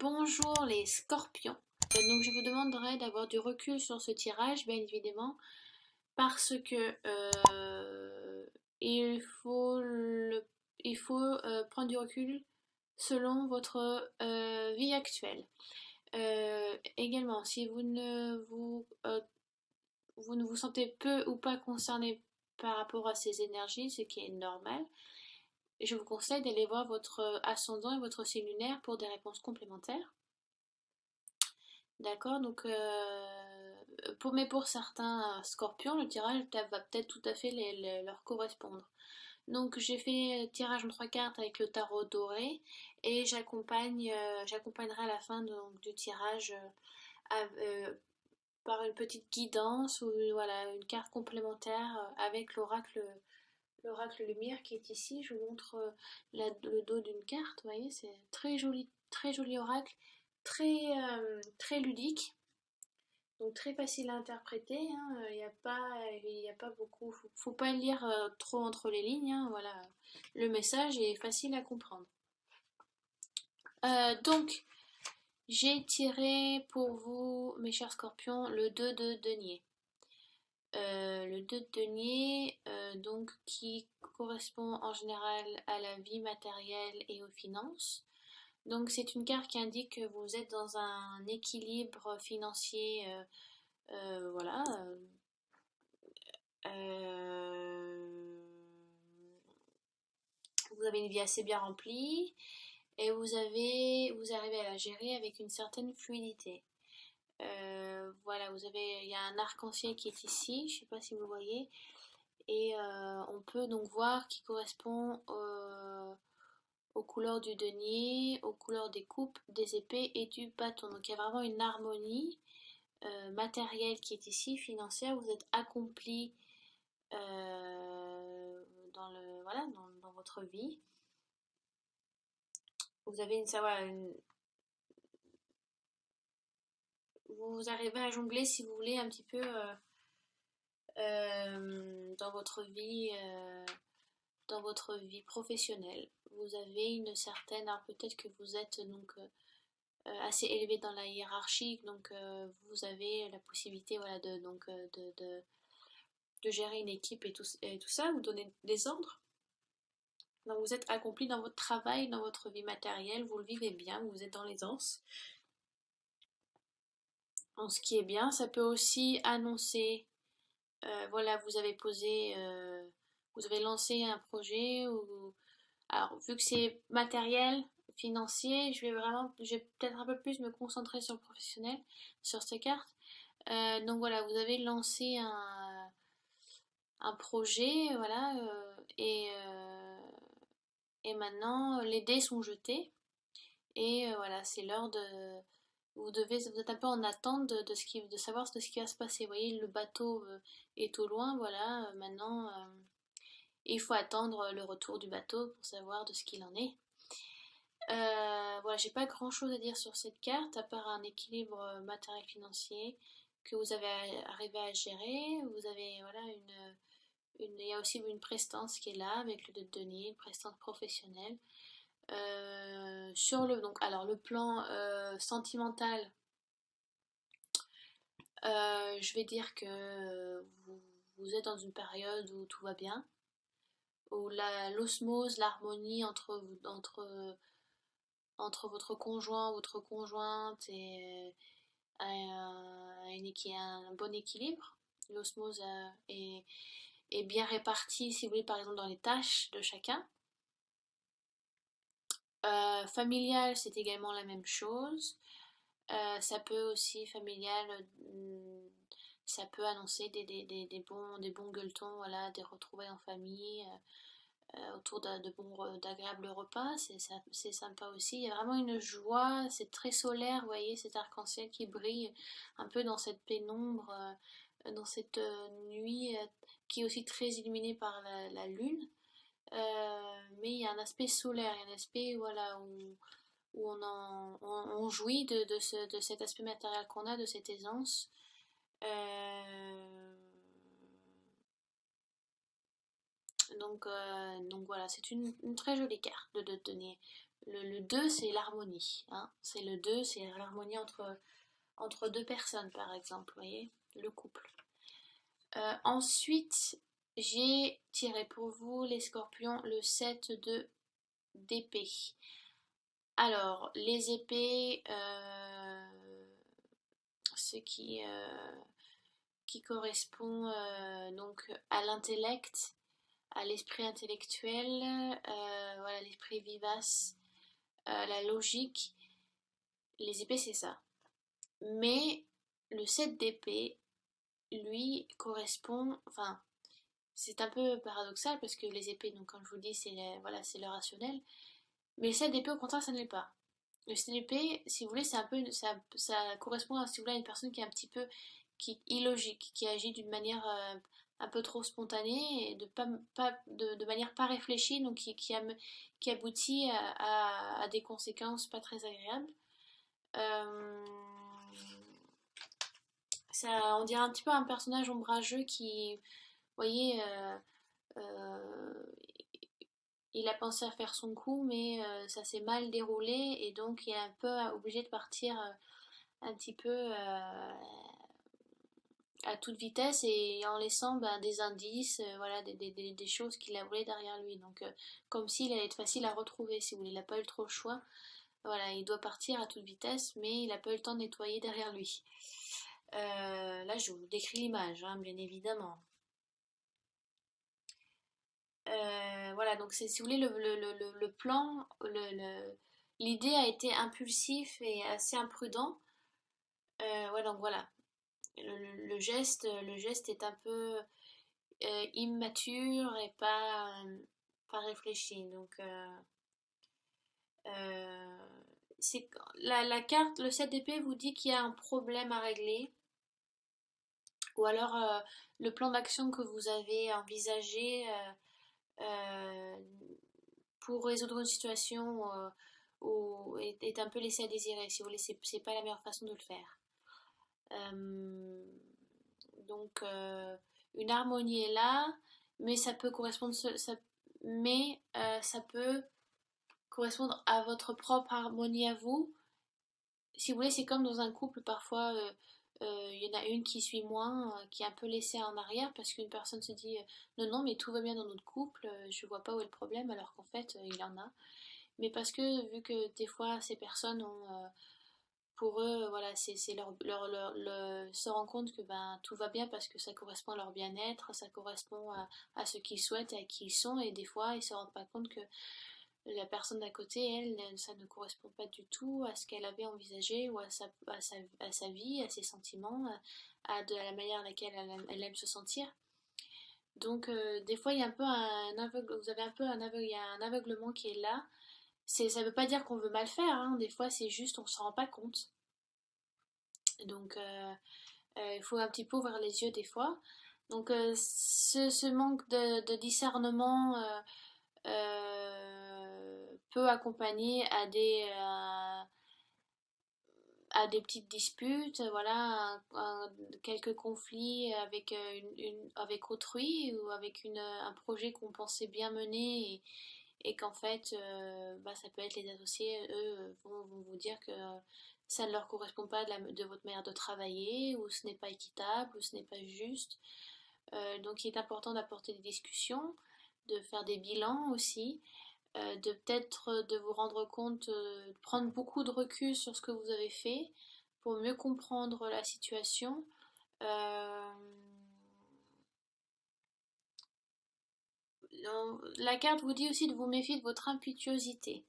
Bonjour les scorpions. Donc je vous demanderai d'avoir du recul sur ce tirage, bien évidemment, parce que il faut, prendre du recul selon votre vie actuelle. Également, si vous ne vous sentez peu ou pas concerné par rapport à ces énergies, ce qui est normal, je vous conseille d'aller voir votre ascendant et votre signe lunaire pour des réponses complémentaires. D'accord, donc mais pour certains scorpions, le tirage va peut-être tout à fait leur correspondre. Donc j'ai fait tirage en 3 cartes avec le tarot doré et j'accompagnerai à la fin du tirage par une petite guidance ou voilà, une carte complémentaire avec l'oracle lumière qui est ici. Je vous montre le dos d'une carte, vous voyez, c'est très joli oracle, très ludique. Donc très facile à interpréter, hein. Il y a pas beaucoup, faut pas lire trop entre les lignes, hein, voilà. Le message est facile à comprendre. Donc, j'ai tiré pour vous, mes chers scorpions, le 2 de denier. Le 2 de denier, donc, qui correspond en général à la vie matérielle et aux finances. Donc c'est une carte qui indique que vous êtes dans un équilibre financier, voilà. Vous avez une vie assez bien remplie et vous arrivez à la gérer avec une certaine fluidité. Voilà, il y a un arc-en-ciel qui est ici, je ne sais pas si vous voyez, et on peut donc voir qui correspond aux couleurs du denier, aux couleurs des coupes, des épées et du bâton. Donc il y a vraiment une harmonie matérielle qui est ici, financière. Vous êtes accompli dans votre vie. Vous avez vous arrivez à jongler, si vous voulez, un petit peu dans votre vie professionnelle. Vous avez une certaine, alors peut-être que vous êtes donc assez élevé dans la hiérarchie, donc vous avez la possibilité, voilà, de gérer une équipe et tout ça, vous donnez des ordres. Donc vous êtes accompli dans votre travail, dans votre vie matérielle, vous le vivez bien, vous êtes dans l'aisance. En ce qui est bien, ça peut aussi annoncer, voilà, vous avez lancé un projet, alors vu que c'est matériel, financier, je vais peut-être un peu plus me concentrer sur le professionnel, sur ces cartes. Donc voilà, vous avez lancé un projet, voilà, et maintenant les dés sont jetés. Et voilà, c'est l'heure de. Vous êtes un peu en attente de savoir de ce qui va se passer. Vous voyez, le bateau est au loin, voilà. Maintenant, il faut attendre le retour du bateau pour savoir de ce qu'il en est. Voilà, j'ai pas grand chose à dire sur cette carte, à part un équilibre matériel-financier que vous avez arrivé à gérer. Vous avez, voilà, il y a aussi une prestance qui est là avec le 2 de denier, une prestance professionnelle. Alors le plan sentimental, je vais dire que vous êtes dans une période où tout va bien, où l'osmose, l'harmonie entre votre conjoint, votre conjointe un bon équilibre. L'osmose est bien répartie, si vous voulez, par exemple dans les tâches de chacun. Familial, c'est également la même chose. Ça peut aussi, familial, ça peut annoncer des bons gueuletons, voilà, des retrouvailles en famille, autour d'agréables repas, c'est sympa aussi. Il y a vraiment une joie, c'est très solaire, vous voyez, cet arc-en-ciel qui brille un peu dans cette pénombre, dans cette nuit qui est aussi très illuminée par la lune. Mais il y a un aspect solaire, il y a un aspect, voilà, où on jouit de cet aspect matériel qu'on a, de cette aisance. Donc voilà, c'est une très jolie carte de denier. Le 2, c'est l'harmonie, hein. C'est le 2, c'est l'harmonie entre deux personnes, par exemple, vous voyez, le couple. Ensuite, j'ai tiré pour vous, les scorpions, le 7 d'épée. Alors, les épées, ce qui correspond donc à l'intellect, à l'esprit intellectuel, voilà, l'esprit vivace, la logique. Les épées, c'est ça. Mais le 7 d'épée, lui, correspond, enfin, c'est un peu paradoxal parce que les épées, donc comme je vous dis, voilà, c'est le rationnel. Mais le 7 d'épée, au contraire, ça ne l'est pas. Le 7 d'épée, si vous voulez, c'est un peu, ça correspond à, si vous voulez, à une personne qui est un petit peu illogique, qui agit d'une manière un peu trop spontanée et de manière pas réfléchie, donc qui aboutit à des conséquences pas très agréables. Euh, on dirait un petit peu un personnage ombrageux qui, vous voyez, euh, il a pensé à faire son coup, mais ça s'est mal déroulé et donc il est un peu obligé de partir un petit peu à toute vitesse et en laissant des indices, voilà, des choses qu'il a volées derrière lui. Donc comme s'il allait être facile à retrouver, si vous voulez, il n'a pas eu trop le choix. Voilà, il doit partir à toute vitesse, mais il n'a pas eu le temps de nettoyer derrière lui. Là, je vous décris l'image, hein, bien évidemment. Voilà, donc c'est, si vous voulez, le plan, l'idée a été impulsif et assez imprudent. Ouais, donc voilà, le geste est un peu immature et pas réfléchi. Donc, euh, c'est, la carte, le 7 d'épée vous dit qu'il y a un problème à régler, ou alors le plan d'action que vous avez envisagé euh, pour résoudre une situation est un peu laissé à désirer. Si vous voulez, c'est pas la meilleure façon de le faire. Euh, donc, une harmonie est là, mais ça peut correspondre, ça peut correspondre à votre propre harmonie à vous. Si vous voulez, c'est comme dans un couple, parfois, il y en a une qui suit moins, qui est un peu laissée en arrière parce qu'une personne se dit non, non, mais tout va bien dans notre couple, je vois pas où est le problème, alors qu'en fait, il en a. Mais parce que, vu que des fois, ces personnes ont, pour eux, voilà, c'est se rendre compte que ben, tout va bien parce que ça correspond à leur bien-être, ça correspond à ce qu'ils souhaitent et à qui ils sont, et des fois, ils se rendent pas compte que la personne d'à côté, elle, ça ne correspond pas du tout à ce qu'elle avait envisagé ou à sa vie, à ses sentiments, à la manière à laquelle elle aime se sentir. Donc, des fois, il y a un peu un aveugle, vous avez un peu un aveugle, il y a un aveuglement qui est là. Ça veut pas dire qu'on veut mal faire, hein. Des fois, c'est juste on s'en rend pas compte. Donc, il faut un petit peu ouvrir les yeux des fois. Donc, ce manque de discernement peut accompagner à des petites disputes, voilà, quelques conflits avec, avec autrui ou avec un projet qu'on pensait bien mener et qu'en fait, ça peut être les associés, eux, vont vous dire que ça ne leur correspond pas de votre manière de travailler, ou ce n'est pas équitable, ou ce n'est pas juste. Donc il est important d'apporter des discussions, de faire des bilans aussi, de peut-être de vous rendre compte, de prendre beaucoup de recul sur ce que vous avez fait pour mieux comprendre la situation. Euh, la carte vous dit aussi de vous méfier de votre impétuosité.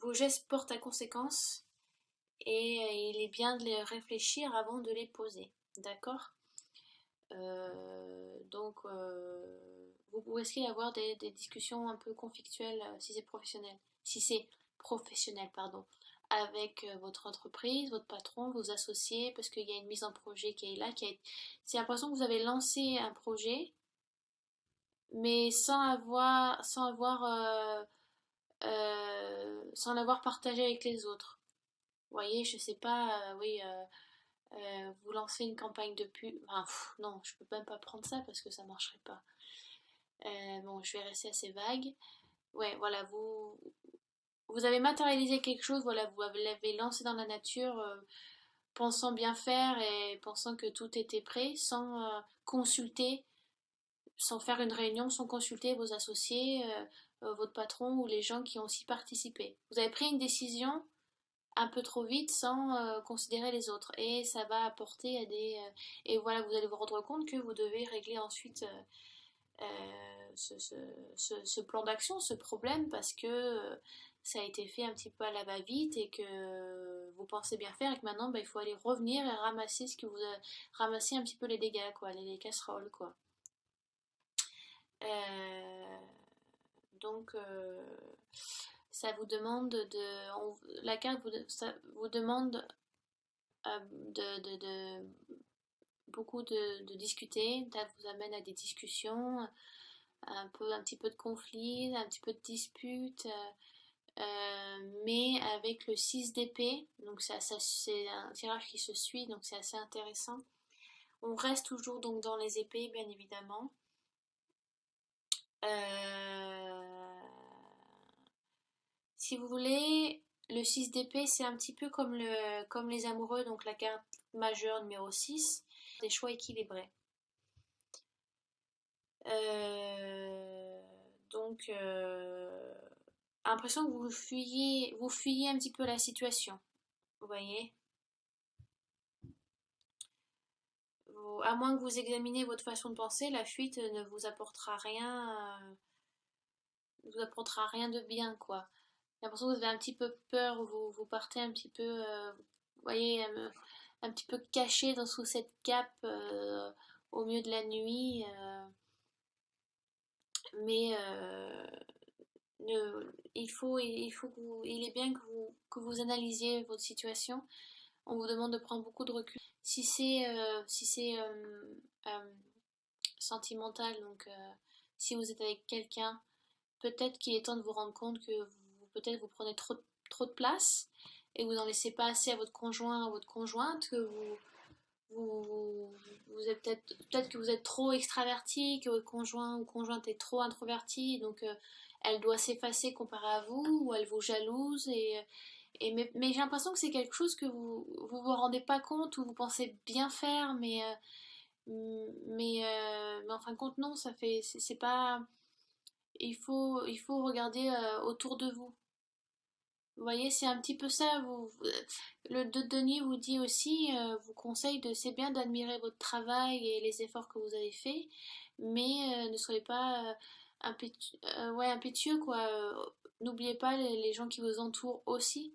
Vos gestes portent à conséquence et il est bien de les réfléchir avant de les poser. D'accord. Donc, vous risquez d'avoir des discussions un peu conflictuelles si c'est professionnel. Si c'est professionnel, pardon. Avec votre entreprise, votre patron, vos associés, parce qu'il y a une mise en projet qui est là. C'est l'impression que vous avez lancé un projet, mais sans l'avoir partagé avec les autres. Vous voyez, je sais pas, oui, vous lancez une campagne de pub. Enfin, non, je peux même pas prendre ça parce que ça marcherait pas. Bon, je vais rester assez vague. ouais, voilà, vous avez matérialisé quelque chose, voilà, vous l'avez lancé dans la nature, pensant bien faire et pensant que tout était prêt, sans consulter, sans faire une réunion, sans consulter vos associés, votre patron ou les gens qui ont aussi participé. Vous avez pris une décision un peu trop vite sans considérer les autres et ça va apporter à des et voilà, vous allez vous rendre compte que vous devez régler ensuite ce plan d'action, ce problème, parce que ça a été fait un petit peu à la va-vite et que vous pensez bien faire et que maintenant bah, il faut aller revenir et ramasser ce que vous a, ramasser un petit peu les dégâts, quoi, les casseroles, quoi. Euh, donc ça vous demande la carte ça vous demande de beaucoup de discuter, ça vous amène à des discussions, un petit peu de conflit, un petit peu de dispute, mais avec le 6 d'épée, donc c'est un tirage qui se suit, donc c'est assez intéressant. On reste toujours donc dans les épées, bien évidemment. Euh, Si vous voulez, le 6 d'épée, c'est un petit peu comme les amoureux, donc la carte majeure numéro 6, des choix équilibrés. Euh, donc, l'impression que vous fuyez un petit peu la situation. Vous voyez? À moins que vous examiniez votre façon de penser, la fuite ne vous apportera rien, ne vous apportera rien de bien, quoi. J'ai l'impression que vous avez un petit peu peur, vous partez un petit peu, vous voyez, un petit peu caché sous cette cape au milieu de la nuit. Mais il est bien que vous analysiez votre situation. On vous demande de prendre beaucoup de recul. Si c'est sentimental, donc si vous êtes avec quelqu'un, peut-être qu'il est temps de vous rendre compte que peut-être vous prenez trop de place et vous n'en laissez pas assez à votre conjoint, à votre conjointe, que vous êtes peut-être que vous êtes trop extraverti, que votre conjoint ou conjointe est trop introverti, donc elle doit s'effacer comparé à vous, ou elle vous jalouse, mais j'ai l'impression que c'est quelque chose que vous rendez pas compte, ou vous pensez bien faire, mais en fin de compte, non, c'est pas, il faut regarder autour de vous. Vous voyez, c'est un petit peu ça. Le de Denis vous dit aussi, vous conseille c'est bien d'admirer votre travail et les efforts que vous avez faits, mais ne soyez pas ouais, impétueux, quoi. N'oubliez pas les gens qui vous entourent aussi.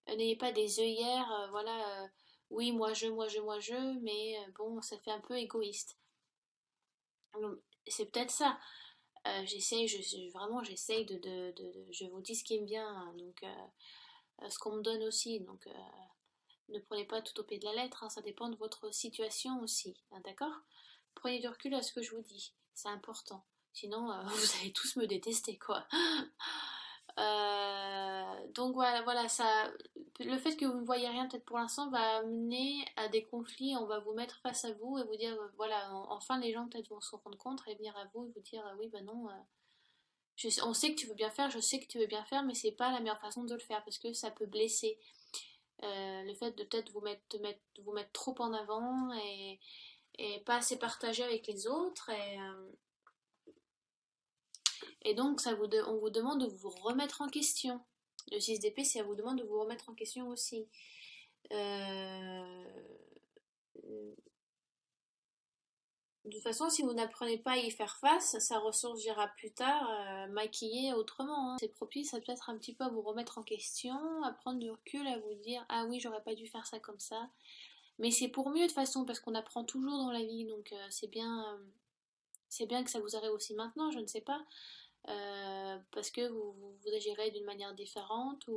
N'ayez pas des œillères, voilà. Oui, moi je, mais bon, ça fait un peu égoïste. Donc, c'est peut-être ça. Vraiment, j'essaye je vous dis ce qui me vient, hein, donc ce qu'on me donne aussi, donc ne prenez pas tout au pied de la lettre, hein, ça dépend de votre situation aussi, hein, d'accord? Prenez du recul à ce que je vous dis, c'est important. Sinon, vous allez tous me détester, quoi. Donc voilà, ça, le fait que vous ne voyez rien peut-être pour l'instant va amener à des conflits. On va vous mettre face à vous et vous dire, voilà, enfin les gens peut-être vont se rendre compte et venir à vous et vous dire, oui, ben non, on sait que tu veux bien faire, je sais que tu veux bien faire, mais c'est pas la meilleure façon de le faire parce que ça peut blesser. Le fait de peut-être vous mettre trop en avant et pas assez partager avec les autres et donc on vous demande de vous remettre en question. Le 6 d'épée, c'est à vous demande de vous remettre en question aussi. Euh, de toute façon, si vous n'apprenez pas à y faire face, ça ressurgira plus tard, maquillé autrement, hein. C'est propice à peut-être un petit peu à vous remettre en question, à prendre du recul, à vous dire ah oui, j'aurais pas dû faire ça comme ça. Mais c'est pour mieux de toute façon, parce qu'on apprend toujours dans la vie, donc c'est bien que ça vous arrive aussi maintenant, je ne sais pas, parce que vous agirez d'une manière différente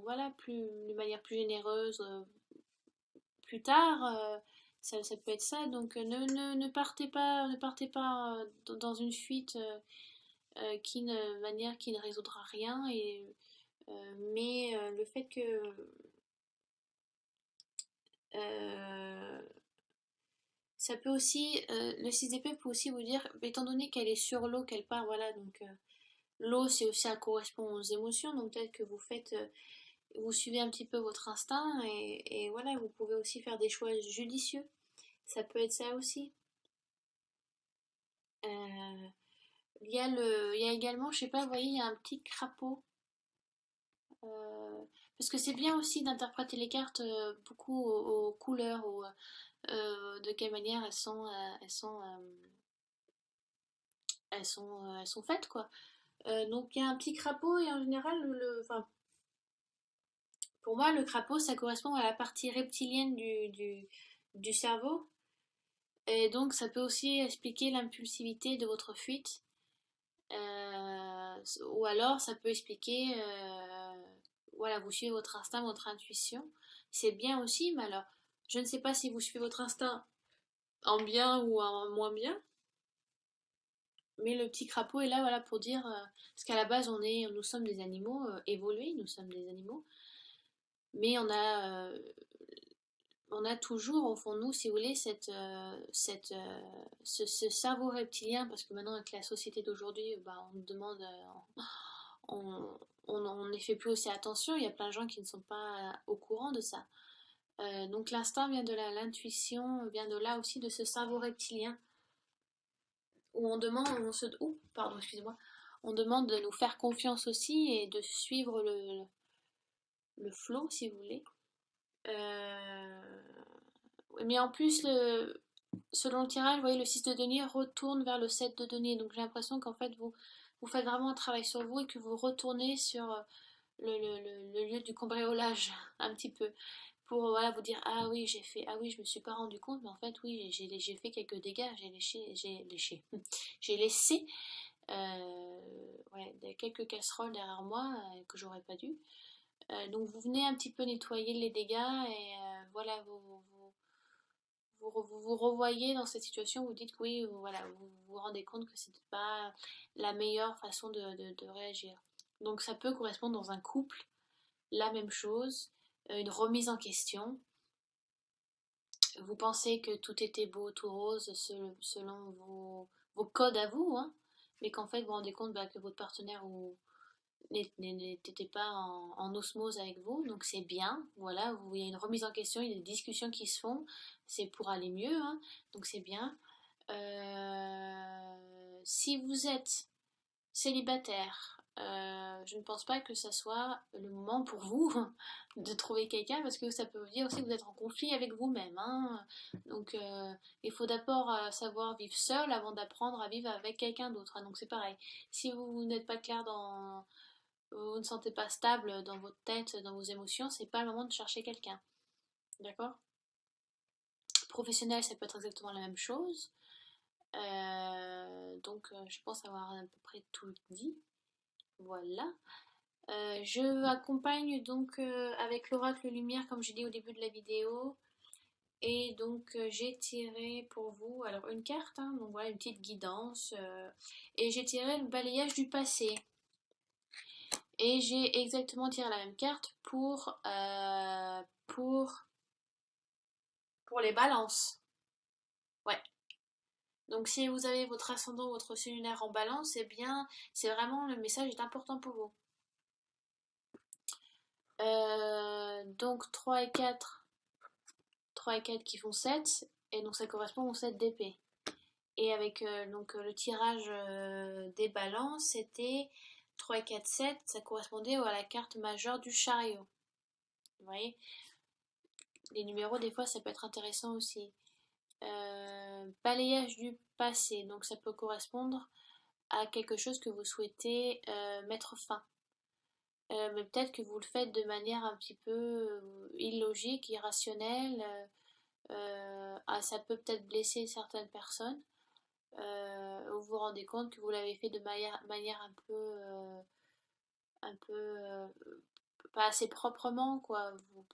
voilà, d'une manière plus généreuse plus tard. Ça peut être ça, donc ne partez pas dans une fuite manière qui ne résoudra rien, mais le fait que euh, ça peut aussi, le 6 d'épée peut aussi vous dire, étant donné qu'elle est sur l'eau, qu'elle part, voilà, donc L'eau, c'est aussi, ça correspond aux émotions, donc peut-être que vous suivez un petit peu votre instinct et voilà, vous pouvez aussi faire des choix judicieux. Ça peut être ça aussi. Euh, il y a également, je sais pas, vous voyez, il y a un petit crapaud. Euh, Parce que c'est bien aussi d'interpréter les cartes beaucoup aux couleurs ou de quelle manière elles sont faites quoi. Donc il y a un petit crapaud et en général, enfin, pour moi, le crapaud, ça correspond à la partie reptilienne du cerveau. Et donc, ça peut aussi expliquer l'impulsivité de votre fuite. Ou alors, ça peut expliquer, voilà, vous suivez votre instinct, votre intuition. C'est bien aussi, mais alors, je ne sais pas si vous suivez votre instinct en bien ou en moins bien. Mais le petit crapaud est là, voilà, pour dire, parce qu'à la base, nous sommes des animaux évolués, nous sommes des animaux, mais on a toujours au fond de nous, si vous voulez, ce cerveau reptilien, parce que maintenant avec la société d'aujourd'hui, bah, on nous demande, on on n'y fait plus aussi attention, il y a plein de gens qui ne sont pas au courant de ça. Donc l'instinct vient de là, l'intuition vient de là aussi, de ce cerveau reptilien, où on demande, pardon, excusez-moi, on demande de nous faire confiance aussi et de suivre le flow, si vous voulez. Euh, mais en plus, selon le tirage, vous voyez, le 6 de denier retourne vers le 7 de denier. Donc j'ai l'impression qu'en fait, vous faites vraiment un travail sur vous et que vous retournez sur le lieu du cambriolage, un petit peu. Pour voilà, vous dire, ah oui, ah oui, je me suis pas rendu compte, mais en fait, oui, j'ai fait quelques dégâts, j'ai laissé ouais, quelques casseroles derrière moi que j'aurais pas dû. Donc vous venez un petit peu nettoyer les dégâts et voilà, vous revoyez dans cette situation, vous dites que oui, voilà, vous vous rendez compte que c'était pas la meilleure façon de réagir. Donc ça peut correspondre dans un couple, la même chose, une remise en question. Vous pensez que tout était beau, tout rose selon vos codes à vous, hein, mais qu'en fait vous vous rendez compte bah, que votre partenaire n'était pas en osmose avec vous, donc c'est bien, voilà, il y a une remise en question, il y a des discussions qui se font, c'est pour aller mieux, hein, donc c'est bien. Si vous êtes célibataire, je ne pense pas que ça soit le moment pour vous de trouver quelqu'un parce que ça peut dire aussi que vous êtes en conflit avec vous-même, hein. Donc il faut d'abord savoir vivre seul avant d'apprendre à vivre avec quelqu'un d'autre, hein. Donc c'est pareil. Si vous n'êtes pas clair vous ne sentez pas stable dans votre tête, dans vos émotions, c'est pas le moment de chercher quelqu'un. D'accord? Professionnel, ça peut être exactement la même chose. Je pense avoir à peu près tout dit. Voilà. Je accompagne donc avec l'oracle lumière, comme j'ai dit au début de la vidéo. Et donc j'ai tiré pour vous, alors une carte, hein, donc voilà une petite guidance. Et j'ai tiré le balayage du passé. Et j'ai exactement tiré la même carte pour les balances. Ouais. Donc si vous avez votre ascendant, votre lunaire en balance, c'est bien, c'est vraiment, le message est important pour vous. Donc 3 et 4 qui font 7, et donc ça correspond au 7 d'épée. Et avec le tirage des balances, c'était 3 et 4, 7, ça correspondait à la carte majeure du chariot. Vous voyez, les numéros, des fois, ça peut être intéressant aussi. Balayage du passé, donc ça peut correspondre à quelque chose que vous souhaitez mettre fin. Mais peut-être que vous le faites de manière un petit peu illogique, irrationnelle. Ça peut peut-être blesser certaines personnes. Vous vous rendez compte que vous l'avez fait de manière un peu pas assez proprement, quoi.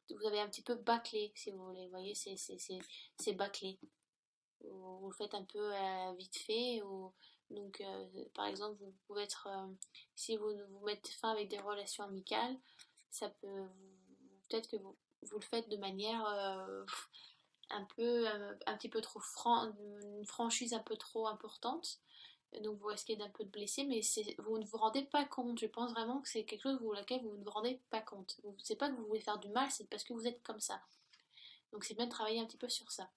Vous avez un petit peu bâclé, si vous voulez. Vous voyez, c'est bâclé. Vous le faites un peu vite fait. Donc, par exemple, vous pouvez être, si vous mettez fin avec des relations amicales, ça peut, peut-être que vous le faites de manière un petit peu trop une franchise un peu trop importante. Donc vous risquez d'un peu de blesser, mais vous ne vous rendez pas compte. Je pense vraiment que c'est quelque chose pour laquelle vous ne vous rendez pas compte. C'est pas que vous voulez faire du mal, c'est parce que vous êtes comme ça. Donc c'est bien de travailler un petit peu sur ça.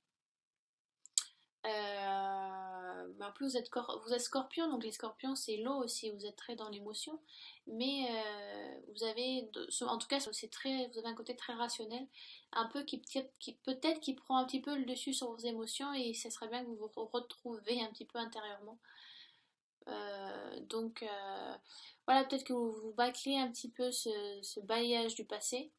Mais en plus vous êtes scorpion, donc les scorpions c'est l'eau aussi, vous êtes très dans l'émotion, mais vous avez, en tout cas c'est très, vous avez un côté très rationnel, un peu qui peut-être qui prend un petit peu le dessus sur vos émotions et ça serait bien que vous vous retrouvez un petit peu intérieurement. Donc voilà, peut-être que vous bâclez un petit peu ce bailliage du passé.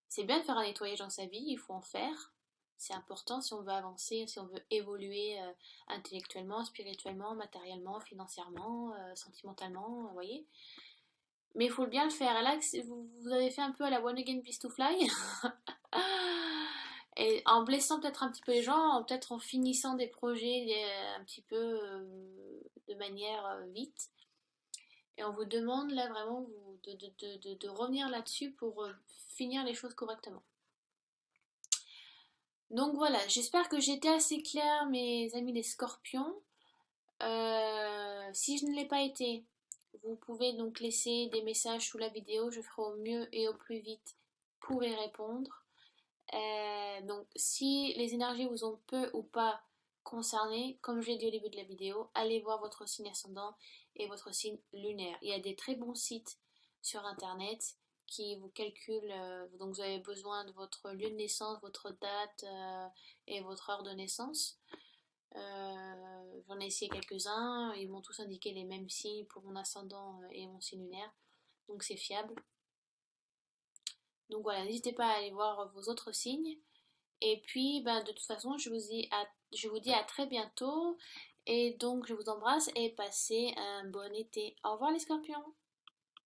C'est bien de faire un nettoyage dans sa vie, il faut en faire. C'est important si on veut avancer, si on veut évoluer intellectuellement, spirituellement, matériellement, financièrement, sentimentalement, vous voyez. Mais il faut bien le faire. Et là, vous avez fait un peu à la One Again Beast to Fly. Et en blessant peut-être un petit peu les gens, peut-être en finissant des projets un petit peu de manière vite. Et on vous demande là vraiment de revenir là-dessus pour finir les choses correctement. Donc voilà, j'espère que j'étais assez claire, mes amis les scorpions. Si je ne l'ai pas été, vous pouvez donc laisser des messages sous la vidéo, je ferai au mieux et au plus vite pour y répondre. Donc si les énergies vous ont peu ou pas concerné, comme je l'ai dit au début de la vidéo, allez voir votre signe ascendant et votre signe lunaire. Il y a des très bons sites sur internet qui vous calculent, donc vous avez besoin de votre lieu de naissance, votre date et votre heure de naissance. J'en ai essayé quelques-uns, ils m'ont tous indiqué les mêmes signes pour mon ascendant et mon signe lunaire, donc c'est fiable. Donc voilà, n'hésitez pas à aller voir vos autres signes. Et puis, ben, de toute façon, je vous dis à très bientôt. Et donc, je vous embrasse et passez un bon été. Au revoir les scorpions!